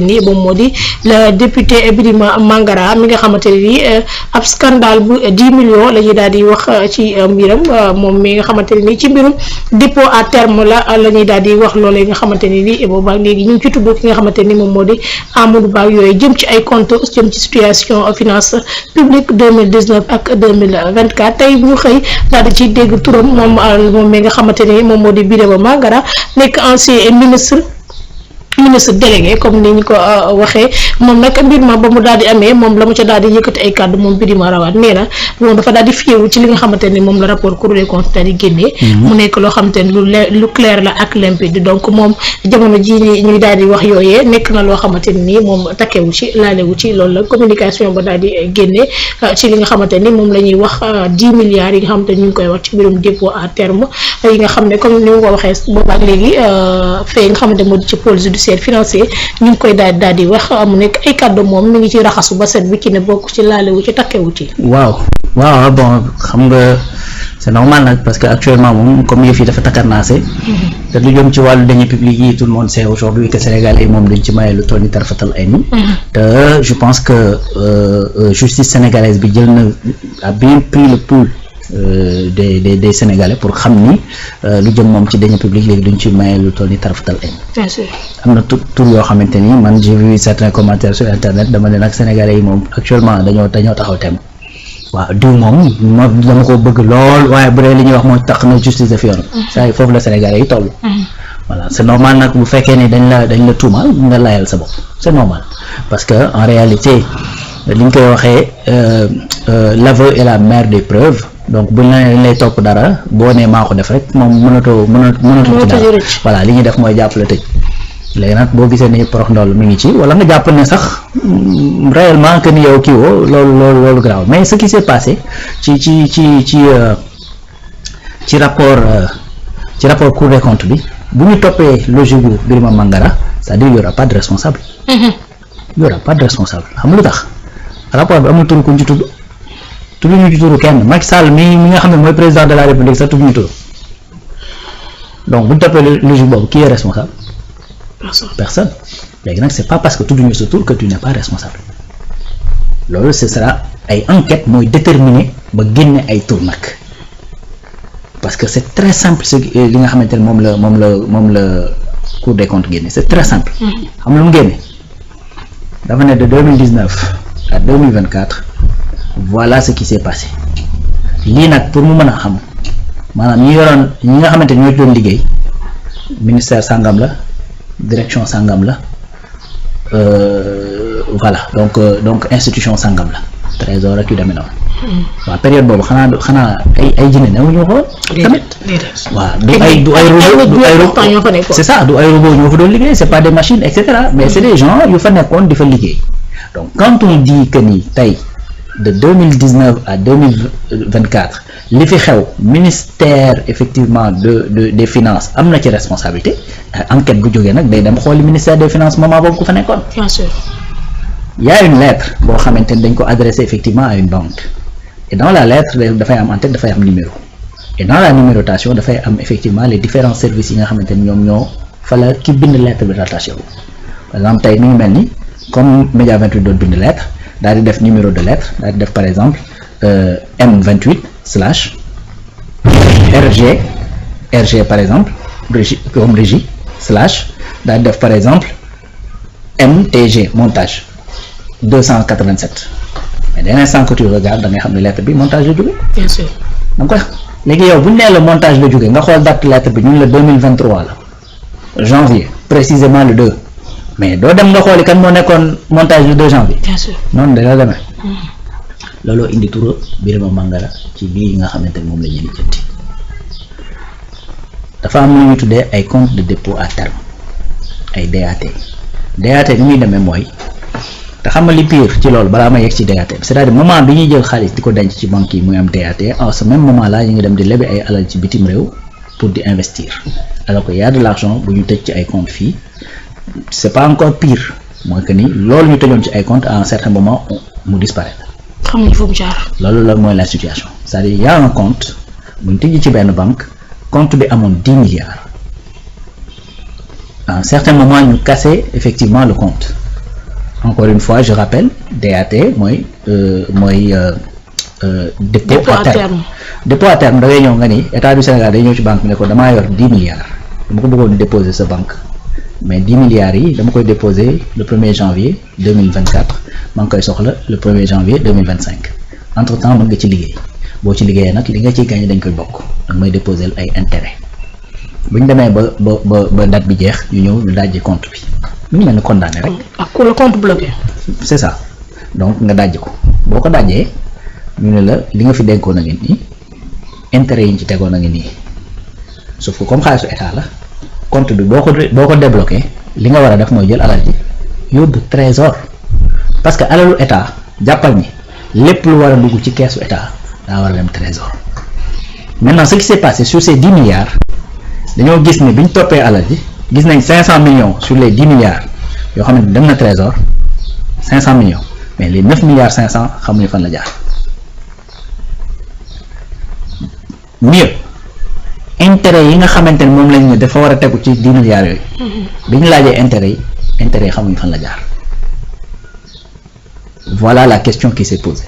ni moom moo di le député Birima Mangara mi nga xamante ne ni ab scandale bu 10 millions la ñuy daal di wax ci mbiram moom mi nga xamante ne ni ci mbirum dépôt à terme la ñuy daal di wax loolee nga xamante ne ni boobaak léegi ñu ngi ci tudd ki nga xamante ni moom moo di Amadou Ba yooyu jëm ci ay compte jëm ci situation finance publique 2019 ak 2024 tey bu ñu xëy daal di ci dégg turam moom mi nga xamante ni moom moo di Birima Mangara nekk ancien ministre délégué comme ni ñu ko waxee moom nag mbir ma ba mu daal di amee moom la mu ca daal di yëkkati ay kàddu moom Birima Rawat nee na moom dafa daal di fiyewu ci li nga xamante ni moom la rapport Cour des comptes daal di génnee mu nekk loo xamante ni lu clair la ak limpide donc moom jamono ji ñuy daal di wax yooyee nekk na loo xamante ni moom takkewu ci laalewu ci loolu la communication ba daal di génnee ci li nga xamante ni moom la ñuy wax 10 milliards yi nga xamante ni ñu ngi koy wax ci mbirum dépôt à terme yi nga xam ne comme ni ma ko waxee boobaak léegi fee nga xamante moo di ci pôle judiciaire financier ñu ngi koy daal di wax mu nekk ay kàddu moom mi ngi ci raxasu ba set bi ci ne bokk ci laalewu ci takkewu ci. waaw bon xam nga c'est normal nag parce que actuellement moom comme yëf yi dafa takkarnaase te lu jëm ci wàllu deniers publics yi tout le monde sait aujourd'hui que Sénégalais yi moom dañ ci maye lu toll ni tarfatal ay ni te je pense que justice sénégalaise bi jël na a bien pris le pouls des Sénégalais pour xam ni lu jëm moom ci deniers publics léegi duñ ci maye lu toll ni tarfatal ay bien sûr am na tur yoo xamante ni man j'ai vu certains commentaires sur internet dama ne nag Sénégalais yi moom actuellement dañoo taxaw tem waaw diw moom dama ko bëgg lool waaye bu dee li ñuy wax mooy tax na justice def yoon saa foofu la Sénégalais yi toll voilà c'est normal nag bu fekkee ni dañ la tuumal nga layal sa bopp c'est normal parce que en réalité li ñu koy waxee l'aveu est la mère des preuves donc buñ la dañ lay topp dara boo nee maa ko def rek moom mënatoo ci dara voilà li ñuy def mooy jàpp la tëj léegi nag boo gisee ni porox ndool mi ngi ci wala nga jàpp ne sax réellement que ni yow kii woo loolu grave mais ce qui s'est passé ci rapport Cour des comptes bi bu ñu toppee logique bu Birima Mangara c'est-à-dire y aura pas de responsable y aura pas de responsable xam lu tax rapport bi amul turu kuñ ci tudd ñu ci turu kenn Macky Sall mi nga xam ne mooy président de la République sax tudd ñu turu donc bu ñu toppee logique boobu qui est responsable personne léegi nag c'est pas parce que tudduñu sa tur que tu n'es pas responsable loolu ce sera ay enquête mooy déterminer ba génne ay tur nag parce que c'est très simple li nga xamante ne moom la Cour des comptes génne c'est très simple xam lu mu génne dafa ne de 2019 à 2024 voilà ce qui s'est passé lii nag pour mu mën a xam maanaam ñi nga xamante ne ñoo doon liggéey ministère sangam la direction sangam la voilà donc institution sangam la trésor ak yu demee noonu waaw période boobu xanaa ay jinne newuñu xool tamit waaw du ay robot c'est ça du ay robot ñoo fa doon liggéey c'est pas des machines et cetera mais c'est des gens yu fa nekkoon di fa liggéey donc quand on dit que ni tey de 2019 à 2024 li fi xew ministère effectivement des finances am na ci responsabilité enquête bu jógee nag day dem xooli ministère des finances moment boobu ku fa nekkoon. Bien sûr. Il y a une lettre boo xamante ni dañ ko adressé effectivement à une banque et dans la lettre dafay am en tête dafay am numéro et dans la numérotation dafay am effectivement les différents services yi nga xamante ni ñoom ñoo fa la ki bind lettre bi rattaché wu par exemple tey mi ngi mel ni comme Média 28 doon bind lettre daal di def numéro de lettre daal di def par exemple M28 slash RG par exemple comme régie slash daal di def par exemple MTG montage 287 mais dès l'instant que tu regardes da ngay xam ne lettre bi montage la jóge. Bien sûr. da nga koy xam léegi yow bu ñu nee la montage la jóge nga xool date lettre bi ñun la 2023 la janvier précisément le 2 mais doo dem nga xooli kan moo nekkoon montage le 2 janvier. Bien sûr. noonu da la demee. looloo indi turu Birima Mangara ci bii nga xamante ni moom la ñuy lijjanti dafa am lu ñu tuddee ay compte de dépôt à terme ay DAT ni muy demee mooy te xam nga li pire ci loolu balaa ma yegg ci DAT c'est-à-dire moment bi ñuy jël xaalis di ko denc ci banque yi muy am DAT en ce même moment là ñu ngi dem di lebi ay alal ci bitim réew pour di investir alors que y a de l'argent bu ñu tëj ci ay compte fii c'est pas encore pire mooy que ni loolu ñu tëjoon ci ay compte à un certain moment mu disparaître. xamuñ fu mu jaar. loolu la mooy la situation c'est-à-dire y a un compte bu ñu tëjee ci benn banque compte bi amoon 10 milliards à un certain moment ñu casser effectivement le compte encore une fois je rappelle DAT mooy dépôt à terme. Dépôt à terme da ngay ñëw nga ni état du Sénégal day ñëw ci banque bi ne ko damaa yor 10 milliards dama ko bëggoon déposer sa banque mais 10 milliards yi dama koy déposer le 1er janvier 2024 maa ngi koy soxla le 1er janvier 2025 entre temps mën nga ci liggéey boo ci liggéeyee nag li nga ciy gagné dañ koy bokk danga may déposer ay intérêt bu ñu demee ba date bi jeex ñu ñëw ñu dajji compte bi mu ngi mel ni condamné rek. ak ku le compte bloqué. c'est ça donc nga dajji ko boo ko dajjee ñu ne la li nga fi dénkoon a ngi nii intérêt yi ñu ci tegoon a ngi nii sauf que comme xaalisu état la compte bi boo ko débloqué li nga war a def mooy jël alal ji yóbbu trésor parce que alalu état jàppal ni lépp lu war a dugg ci keesu état daa war a dem trésor maintenant ce qui s'est passé sur ces 10 milliards dañoo gis ne bi ñu toppee alal ji gis nañ 500 millions sur les 10 milliards yoo xam ne dem na trésor 500 millions mais les 9 milliards 500 xamuñu fan la jaar. mieux intérêt yi nga xamante ne moom lañ ne dafa war a tegu ci 10 milliards yooyu bi ñu laajee intérêt yi xamuñu fan la jaar. Voilà la question qui s'est posée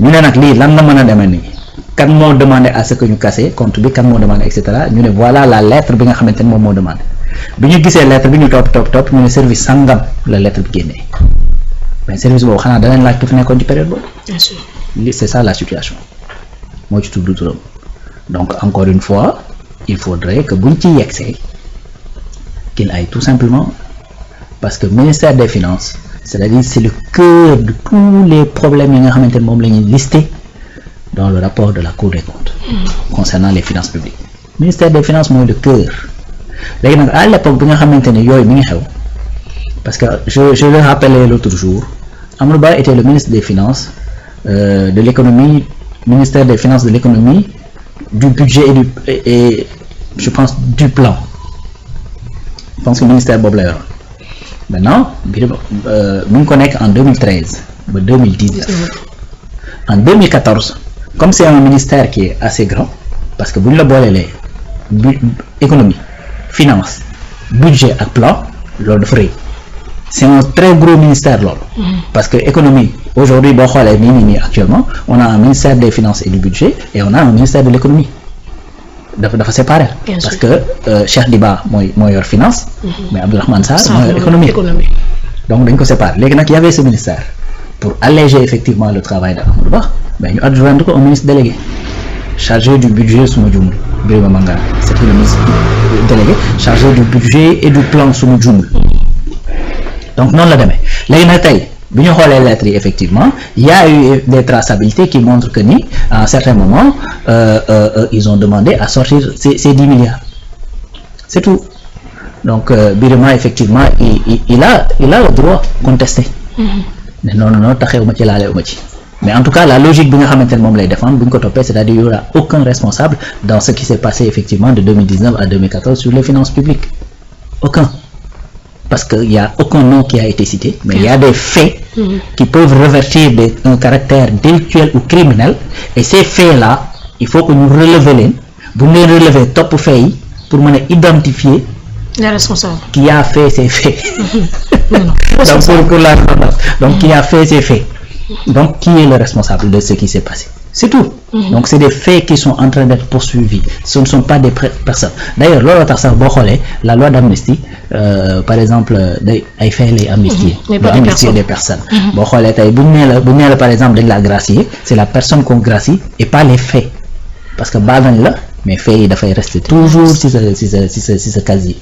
ñu ne nag lii lan la mën a demee nii kan moo demandé à ce que ñu casser compte bi kan moo demandé et cetera ñu ne voilà la lettre bi nga xamante ne moom moo demandé bi ñu gisee lettre bi ñu topp ñu ne service sangam la lettre bi génnee mais service boobu xanaa danañ laaj ku fi nekkoon ci période boobu. Bien sûr. C'est ça la situation moo ci tudd turam donc encore une fois il faudrait que buñ ci yegsee qu'il aille tout simplement parce que ministère des finances c'est-à-dire c'est le cœur de tous les problèmes yi nga xamante ne moom la ñuy lister dans le rapport de la Cour des comptes concernant les finances publiques ministère des finances mooy le cœur léegi nag à l'époque bi nga xamante ne yooyu mi ngi xew parce que je le rappelais l'autre jour Amadou Ba était le ministre des finances de l'économie ministère des finances de l'économie du budget et je pense du plan je pense que ministère boobu la yoroon maintenant bi ngi ko nekk en 2013 ba 2019 en 2014 comme c'est un ministère qui est assez grand parce que bu ñu la boolelee économie finance budget ak plan loolu dafa rëy c'est un très gros ministère loolu parce que économie aujourd'hui boo xoolee nii actuellement on a un ministère des finances et du budget et on a un ministère de l'économie dafa séparé parce que Cheikh Diba mooy yor finance mais Abdourahmane Sarr mooy yor économie donc dañ ko séparé léegi nag y avait ce ministère pour alléger effectivement le travail de Amadou Ba mais ñu adjoindre ko un ministre délégué chargé du budget suma jumul Birima Mangara c'était le ministre délégué chargé du budget et du plan suma jumul donc noonu la demee léegi nag tey bi ñu xoolee lettres yi effectivement il y a eu des traçabilités qui montrent que ni à un certain moment ils ont demandé à sortir ces 10 milliards c'est tout donc Birima effectivement il a le droit contester mais non taxewuma ci laalewuma ci mais en tout cas la logique bi nga xamante ne moom lay défendre bu ñu ko toppee c'est-à-dire il y aura aucun responsable dans ce qui s'est passé effectivement de 2019 à 2014 sur les finances publiques aucun parce que il y a aucun nom qui a été cité mais il y a des faits qui peuvent revêtir un caractère délictuel ou criminel et ces faits-là il faut que ñu relever leen bu ñu leen relever topp faits yi pour mën a identifier les responsables qui a fait ces faits donc pour la donc qui a fait ces faits donc qui est le responsable de ce qui s'est passé c'est tout donc c'est des faits qui sont en train d'être poursuivis ce ne sont pas des personnes d'ailleurs loolu tax sax boo xoolee la loi d'amnistie par exemple day ay faits lay amnistier amnistier des personnes boo xoolee tey bu ñu nee la par exemple dañ la gracier c'est la personne qu'on gracie et pas les faits parce que baal nañ la mais faits yi dafay rester toujours si sa casier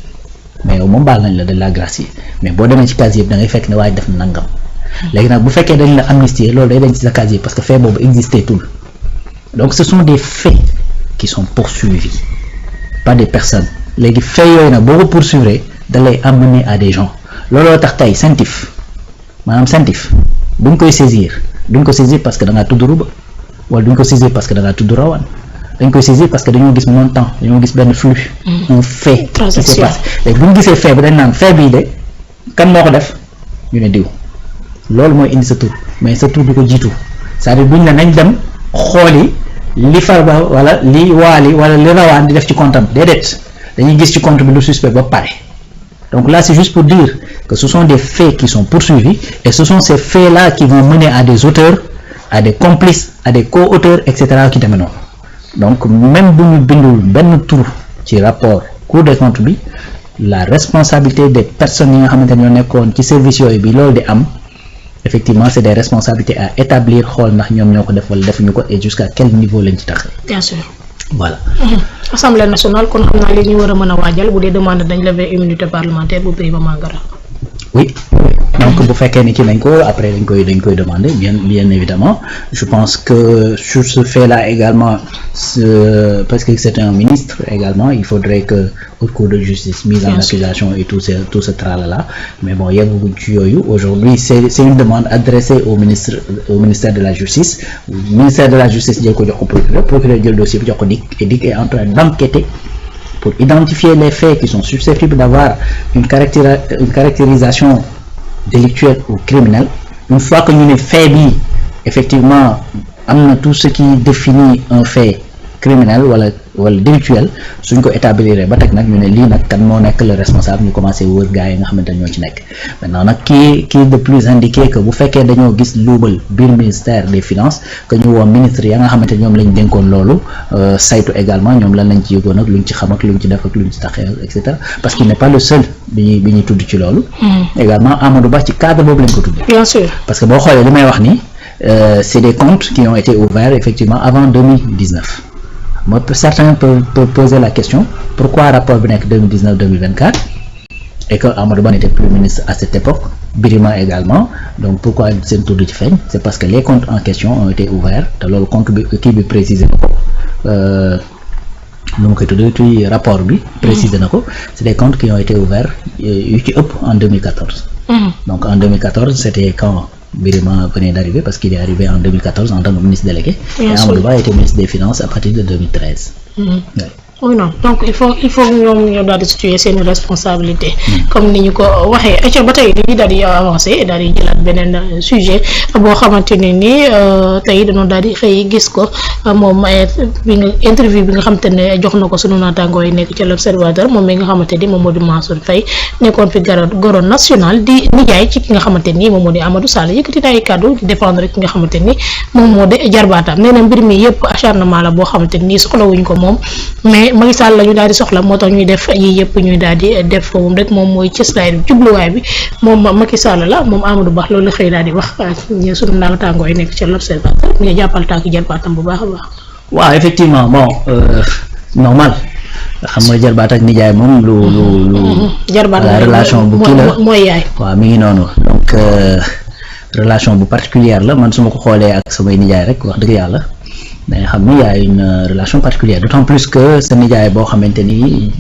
mais moom baal nañ la dañ la gracier mais boo demee ci casier bi da ngay fekk ne waaye def na nangam léegi nag bu fekkee dañ la amnistier loolu day dañ ci sa casier parce que fait boobu existé tout donc ce sont des faits qui sont poursuivis pas des personnes léegi faits yooyu nag boo ko poursuivre da lay amener à des gens looloo tax tey CENTIF maanaam CENTIF buñ koy saisir duñ ko saisir parce que da ngaa tudd Rouba wala duñ ko saisir parce que da ngaa tudd Rawane dañ koy saisir parce que dañoo gis montant dañoo gis benn flux un fait qui s'est passé léegi bu ñu gisee fait bi dañ naan fait bii de kan moo ko def ñu ne diw loolu mooy indi sa tur mais sa tur du ko jiitu c'est-à-dire buñ ne nañ dem xooli li Farba wala li Waali wala li Rawaan di def ci compte am déedéet dañuy gis ci compte bi lu suspect ba pare Donc là, c'est juste pour dire que ce sont des faits qui sont poursuivis et ce sont ces faits-là qui vont mener à des auteurs, à des complices, à des co-auteurs, etc. qui t'amènent. Donc même si nous bindul ben tour ci rapport Cour des comptes bi, la responsabilité des personnes qui ont nekkoon ci service yooyu bi loolu di am, effectivement c'est des responsabilités à établir xool ndax ñoom ñoo ko def wala defuñu ko et jusqu'à quel niveau lañ ci taxee. Bien sûr. Voilà. Assemblée nationale kon xam naa li ñu war a mën a waajal bu dee demande dañ lever immunité parlementaire bu Birima Mangara. Oui. Donc bu fekkee ni ci nañ ko après dañ koy demander bien évidemment. Je pense que sur ce fait-là également parce que c'est un ministre également, il faudrait que haute cour de justice mise en accusation et tout ce tralala, mais bon yegguñ ci yooyu. Aujourd'hui c'est une demande adressée au ministère de la justice. Le ministère de la justice jël ko jox ko procureur jël dossier bi jox ko DIC et DIC est en train d'enquêter pour identifier les faits qui sont susceptibles d'avoir une caractérisation délictuelle ou criminelle. Une fois que nous avons fait effectivement tout ce qui définit un fait criminel ou délictuel, suñ ko établir ba tek nak ñu né li nak kan mo nek le responsable ñu commencé wër gaay nga xamanteni ñoo ci nek. Maintenant nak qui de plus indiqué que bu féké dañoo gis loubal bir ministère des finances que ñu wo ministre ya nga xamanteni ñom lañ dénkon lolu saytu également ñom lan lañ ci yëgoon ak luñ ci xam ak luñ ci def ak luñ ci taxé etc. Parce qu'il n'est pas le seul bi ñi tudd ci lolu. Également Amadou Ba ci cadre bobu lañ ko tudd. Bien sûr. Parce que bo xolé limay wax ni c'est des comptes qui ont été ouverts effectivement avant 2019. Certains peuvent poser la question pourquoi rapport bi nek 2019-2024 et que Amadou Ba n'était plus ministre à cette époque, Birima également, donc pourquoi c'est tout de fait? C'est parce que les comptes en question ont été ouverts, le compte qui est précisé donc rapport bi précisé c'est des comptes qui ont été ouverts en 2014. Donc en 2014 c'était quand Birima venait d'arriver, parce qu'il est arrivé en 2014 en tant que ministre délégué. Et Amadou Ba était ministre des Finances à partir de 2013. Ouais. Oui, non. Donc il faut ñu daal di situer seen responsabilité comme ni ñu ko waxee acca ba tey dañuy daal di avancer daal di jëlaat beneen sujet boo xamante ne ni tey dañoo daal di xëy gis ko moom interview bi nga xamante ne jox na ko sunu naataangoo yi nekk ci l'Observateur moom mi nga xamante ni moom moo di Mansour Faye nekkoon fi goro national di nijaay ci ki nga xamante ni moom moo di Amadou Sall yëkkati na ay kàddu di défendre ki nga xamante ni moom moo di jarbaatam nee na mbir mi yëpp acharnement la boo xamante ni soxlawuñ ko moom mais Macky Sall la ñu daal di soxla moo tax ñuy def yi yëpp ñuy daal di def moom rek moom mooy cëslaay bi jubluwaay bi moom Macky Sall la moom Amadou Ba loolu la xëy daal di wax ñu sunu naataangoo yi nekk ci l'Observateur ñu jàppal tànk jarbaatam bu baax a baax. Waaw effectivement bon normal xam nga jarbaat ak nijaay moom lu jarbaat la relation bu kii la mooy yaay. waaw mi ngi noonu donc relation bu particulière la man su ma ko xoolee ak samay nijaay rek wax dëgg yàlla. Mais il y a une relation particulière, d'autant plus que ce nijaay boo xamante ni